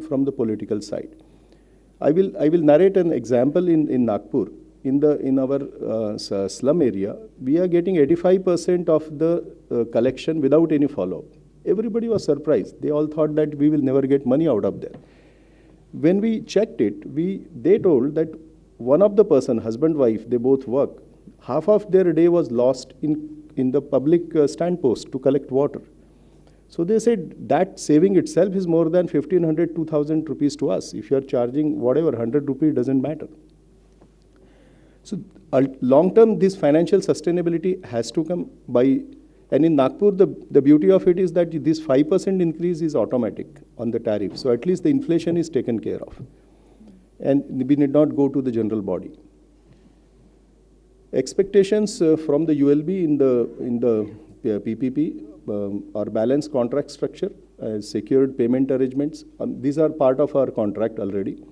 from the political side. I will narrate an example in Nagpur. In our slum area, we are getting 85% of the collection without any follow-up. Everybody was surprised. They all thought that we will never get money out of there. When we checked it, they told that one of the person, husband, wife, they both work. Half of their day was lost in the public stand post to collect water. So they said that saving itself is more than 1,500, 2,000 rupees to us. If you are charging whatever, 100 rupees, doesn't matter. So long term, this financial sustainability has to come by, and in Nagpur, the beauty of it is that this 5% increase is automatic on the tariff. So at least the inflation is taken care of. And we need not go to the general body. Expectations from the ULB in the PPP are balanced contract structure, secured payment arrangements. These are part of our contract already.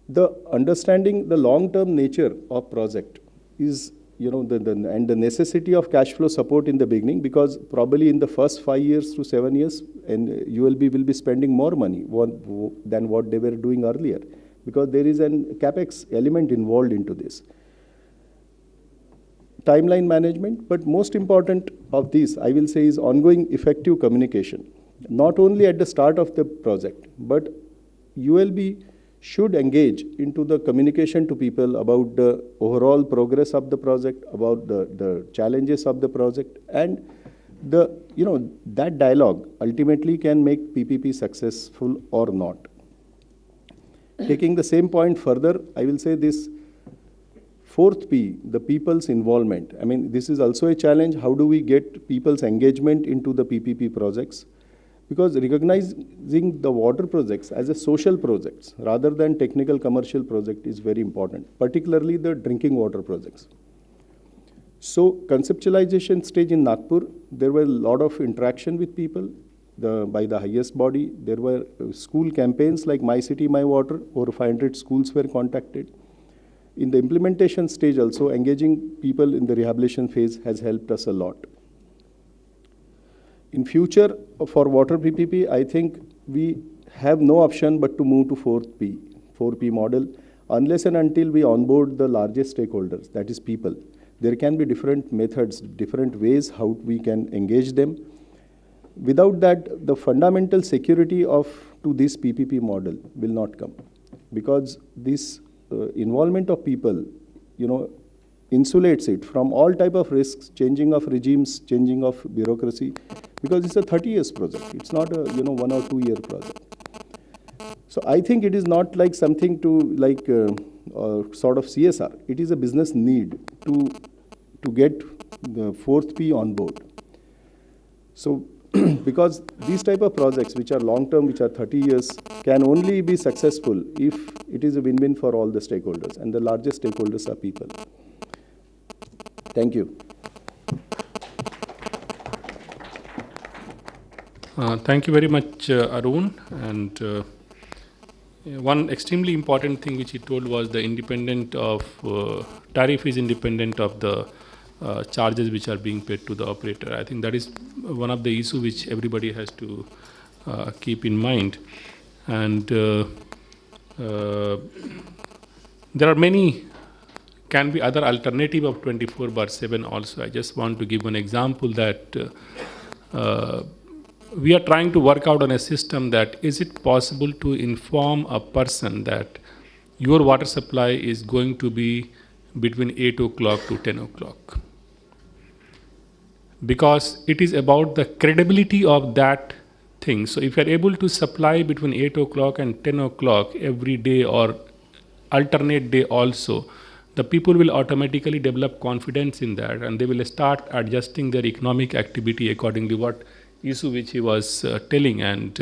The understanding the long-term nature of project is, and the necessity of cash flow support in the beginning, because probably in the first 5 years to 7 years, and ULB will be spending more money than what they were doing earlier, because there is an capex element involved into this. Timeline management, but most important of these, I will say, is ongoing effective communication. Not only at the start of the project, but ULB should engage into the communication to people about the overall progress of the project, about the challenges of the project, and that dialogue ultimately can make PPP successful or not. Taking the same point further, I will say this fourth P, the people's involvement. I mean, this is also a challenge. How do we get people's engagement into the PPP projects? Because recognizing the water projects as a social projects rather than technical commercial project is very important, particularly the drinking water projects. So conceptualization stage in Nagpur, there were a lot of interaction with people by the highest body. There were school campaigns like My City, My Water. Over 500 schools were contacted. In the implementation stage also, engaging people in the rehabilitation phase has helped us a lot. In future, for water PPP, I think we have no option but to move to 4P model, unless and until we onboard the largest stakeholders, that is people. There can be different methods, different ways how we can engage them. Without that, the fundamental security to this PPP model will not come, because this involvement of people, insulates it from all type of risks, changing of regimes, changing of bureaucracy, because it's a 30 years project. It's not a 1 or 2 year project. So I think it is not like something to sort of CSR. It is a business need to get the 4th P on board. So because these type of projects which are long term, which are 30 years, can only be successful if it is a win-win for all the stakeholders, and the largest stakeholders are people. Thank you. Thank you very much, Arun. And one extremely important thing which he told was the independent of tariff is independent of the charges which are being paid to the operator. I think that is one of the issues which everybody has to keep in mind. And there are many, can be other alternative of 24/7 also. I just want to give an example that we are trying to work out on a system that is it possible to inform a person that your water supply is going to be between 8 o'clock to 10 o'clock. Because it is about the credibility of that thing. So if you are able to supply between 8 o'clock and 10 o'clock every day or alternate day also, the people will automatically develop confidence in that, and they will start adjusting their economic activity accordingly, what issue which he was telling. And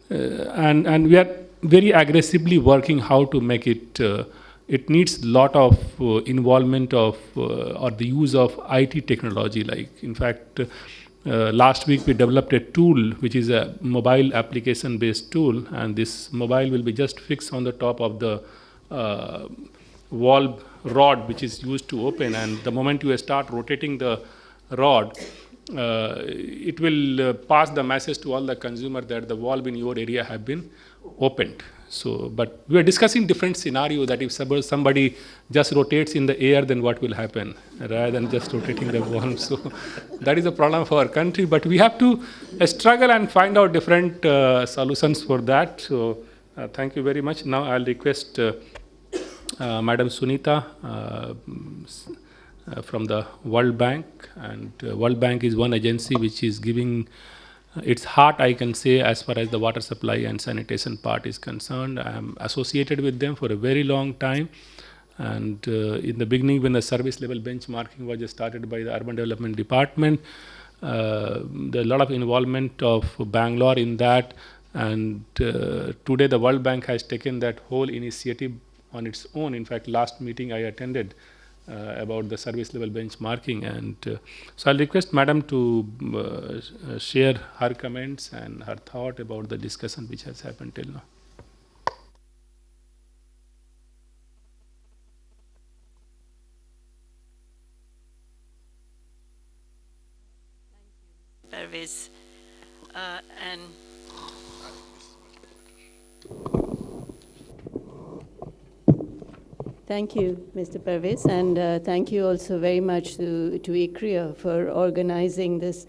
we are very aggressively working how to make it. It needs lot of involvement of or the use of IT technology. Like in fact, last week we developed a tool which is a mobile application based tool, and this mobile will be just fixed on the top of the valve rod which is used to open, and the moment you start rotating the rod, it will pass the message to all the consumer that the valve in your area have been opened. So, but we are discussing different scenario that if somebody just rotates in the air, then what will happen, rather than just rotating the worm. So that is a problem for our country, but we have to struggle and find out different solutions for that. So thank you very much. Now I'll request Madam Suneetha from the World Bank, and World Bank is one agency which is giving its heart, I can say, as far as the water supply and sanitation part is concerned. I am associated with them for a very long time. And in the beginning, when the service level benchmarking was started by the Urban Development Department, there a lot of involvement of Bangalore in that. And today, the World Bank has taken that whole initiative on its own. In fact, last meeting I attended about the service level benchmarking, and so I'll request Madam to share her comments and her thought about the discussion which has happened till now. Pervez. And thank you, Mr. Pervez, and thank you also very much to ICRIER for organizing this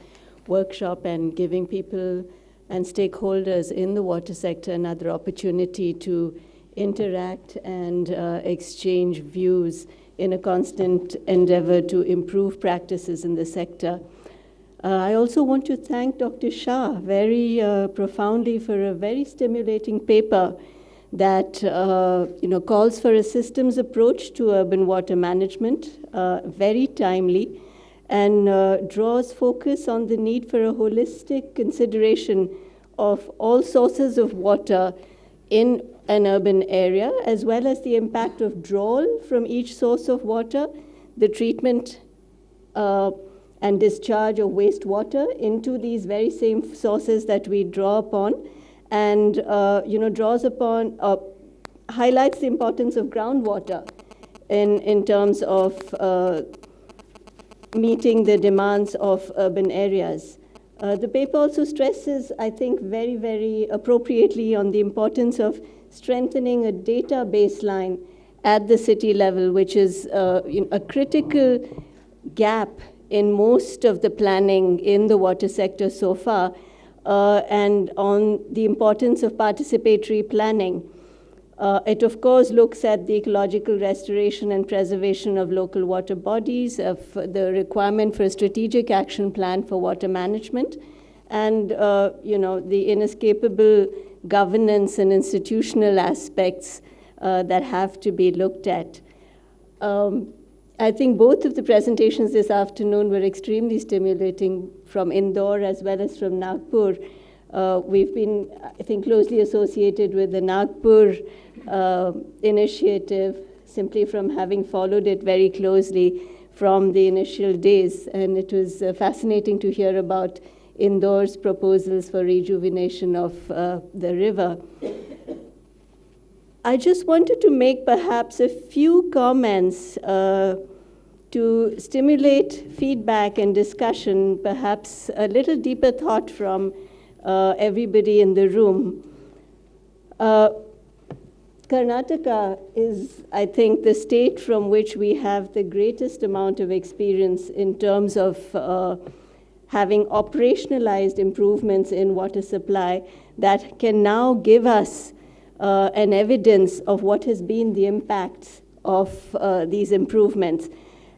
workshop and giving people and stakeholders in the water sector another opportunity to interact and exchange views in a constant endeavor to improve practices in the sector. I also want to thank Dr. Shah very profoundly for a very stimulating paper that calls for a systems approach to urban water management, very timely, and draws focus on the need for a holistic consideration of all sources of water in an urban area, as well as the impact of drawal from each source of water, the treatment and discharge of wastewater into these very same sources that we draw upon, and draws upon, highlights the importance of groundwater in terms of meeting the demands of urban areas. The paper also stresses, I think, very, very appropriately on the importance of strengthening a data baseline at the city level, which is a critical gap in most of the planning in the water sector so far, and on the importance of participatory planning. It, of course, looks at the ecological restoration and preservation of local water bodies, of the requirement for a strategic action plan for water management, and the inescapable governance and institutional aspects that have to be looked at. I think both of the presentations this afternoon were extremely stimulating, from Indore as well as from Nagpur. We've been, I think, closely associated with the Nagpur initiative, simply from having followed it very closely from the initial days. And it was fascinating to hear about Indore's proposals for rejuvenation of the river. I just wanted to make perhaps a few comments to stimulate feedback and discussion, perhaps a little deeper thought from everybody in the room. Karnataka is, I think, the state from which we have the greatest amount of experience in terms of having operationalized improvements in water supply that can now give us an evidence of what has been the impact of these improvements.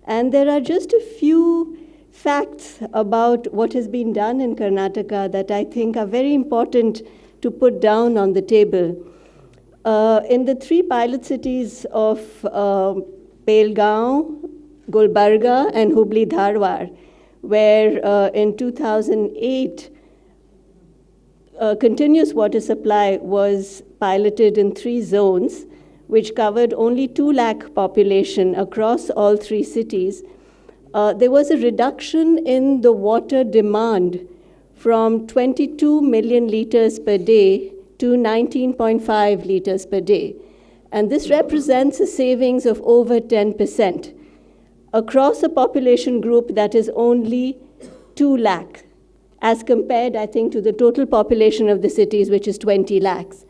And there are just a few facts about what has been done in Karnataka that I think are very important to put down on the table. In the three pilot cities of Belgaum, Gulbarga, and Hubli Dharwar, where in 2008, continuous water supply was piloted in 3 zones, which covered only 2 lakh population across all 3 cities. There was a reduction in the water demand from 22 million liters per day to 19.5 liters per day. And this represents a savings of over 10% across a population group that is only 2 lakh, as compared, I think, to the total population of the cities, which is 20 lakhs.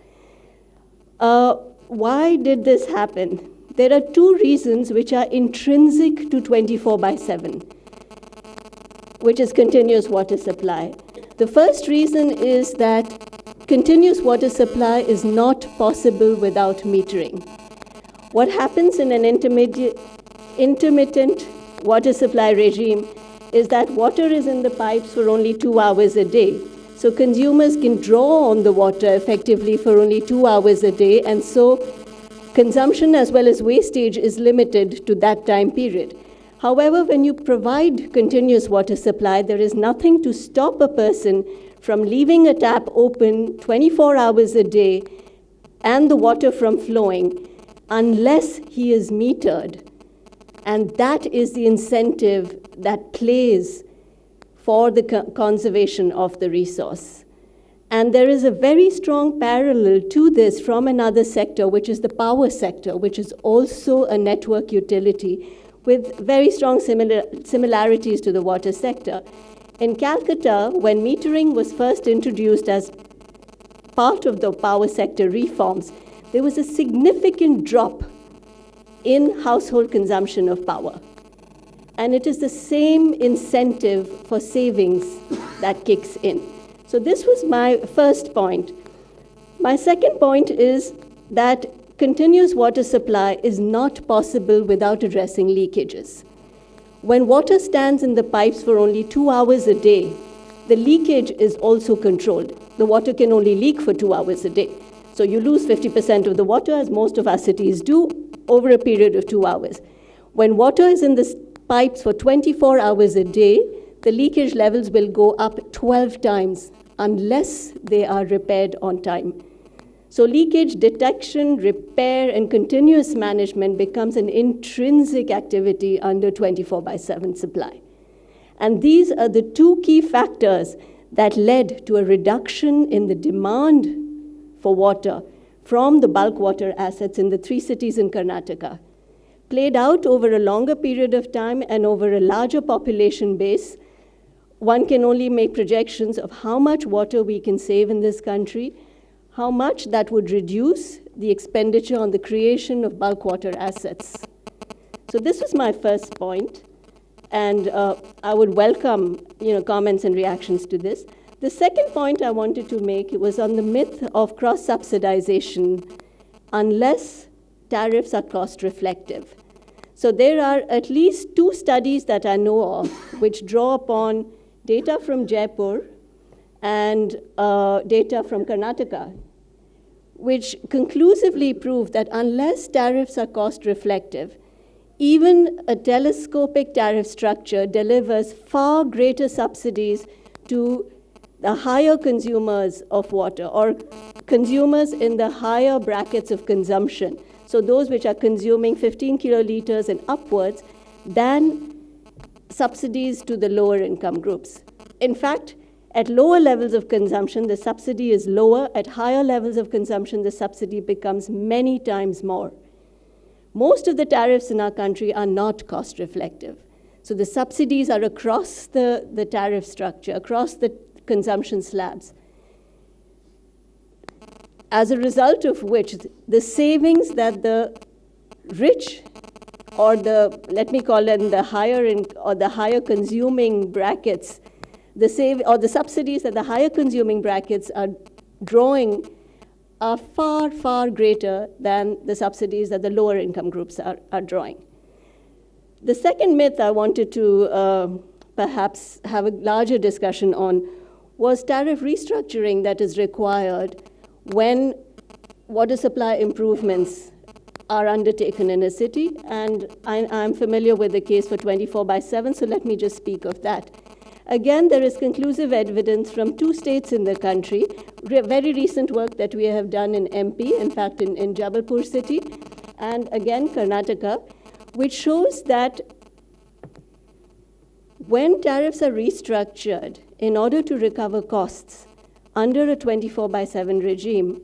Why did this happen? There are two reasons which are intrinsic to 24/7, which is continuous water supply. The first reason is that continuous water supply is not possible without metering. What happens in an intermittent water supply regime is that water is in the pipes for only 2 hours a day. So consumers can draw on the water effectively for only 2 hours a day, and so consumption as well as wastage is limited to that time period. However, when you provide continuous water supply, there is nothing to stop a person from leaving a tap open 24 hours a day and the water from flowing unless he is metered. And that is the incentive that plays for the conservation of the resource. And there is a very strong parallel to this from another sector, which is the power sector, which is also a network utility with very strong similarities to the water sector. In Calcutta, when metering was first introduced as part of the power sector reforms, there was a significant drop in household consumption of power. And it is the same incentive for savings that kicks in. So this was my first point. My second point is that continuous water supply is not possible without addressing leakages. When water stands in the pipes for only 2 hours a day, the leakage is also controlled. The water can only leak for 2 hours a day. So you lose 50% of the water, as most of our cities do, over a period of 2 hours. When water is in the pipes for 24 hours a day, the leakage levels will go up 12 times unless they are repaired on time. So leakage detection, repair, and continuous management becomes an intrinsic activity under 24/7 supply. And these are the two key factors that led to a reduction in the demand for water from the bulk water assets in the 3 cities in Karnataka. Played out over a longer period of time and over a larger population base, one can only make projections of how much water we can save in this country, how much that would reduce the expenditure on the creation of bulk water assets. So this was my first point, and I would welcome comments and reactions to this. The second point I wanted to make was on the myth of cross-subsidization unless tariffs are cost-reflective. So there are at least 2 studies that I know of which draw upon data from Jaipur and data from Karnataka, which conclusively prove that unless tariffs are cost-reflective, even a telescopic tariff structure delivers far greater subsidies to the higher consumers of water, or consumers in the higher brackets of consumption, so those which are consuming 15 kiloliters and upwards, than subsidies to the lower income groups. In fact, at lower levels of consumption, the subsidy is lower. At higher levels of consumption, the subsidy becomes many times more. Most of the tariffs in our country are not cost reflective. So the subsidies are across the tariff structure, across the consumption slabs. As a result of which, the savings that the rich, or let me call it the higher consuming brackets, the subsidies that the higher consuming brackets are drawing are far, far greater than the subsidies that the lower income groups are drawing. The second myth I wanted to perhaps have a larger discussion on was tariff restructuring that is required when water supply improvements are undertaken in a city. And I'm familiar with the case for 24/7, so let me just speak of that. Again, there is conclusive evidence from 2 states in the country, very recent work that we have done in MP, in fact in Jabalpur city, and again Karnataka, which shows that when tariffs are restructured in order to recover costs under a 24/7 regime,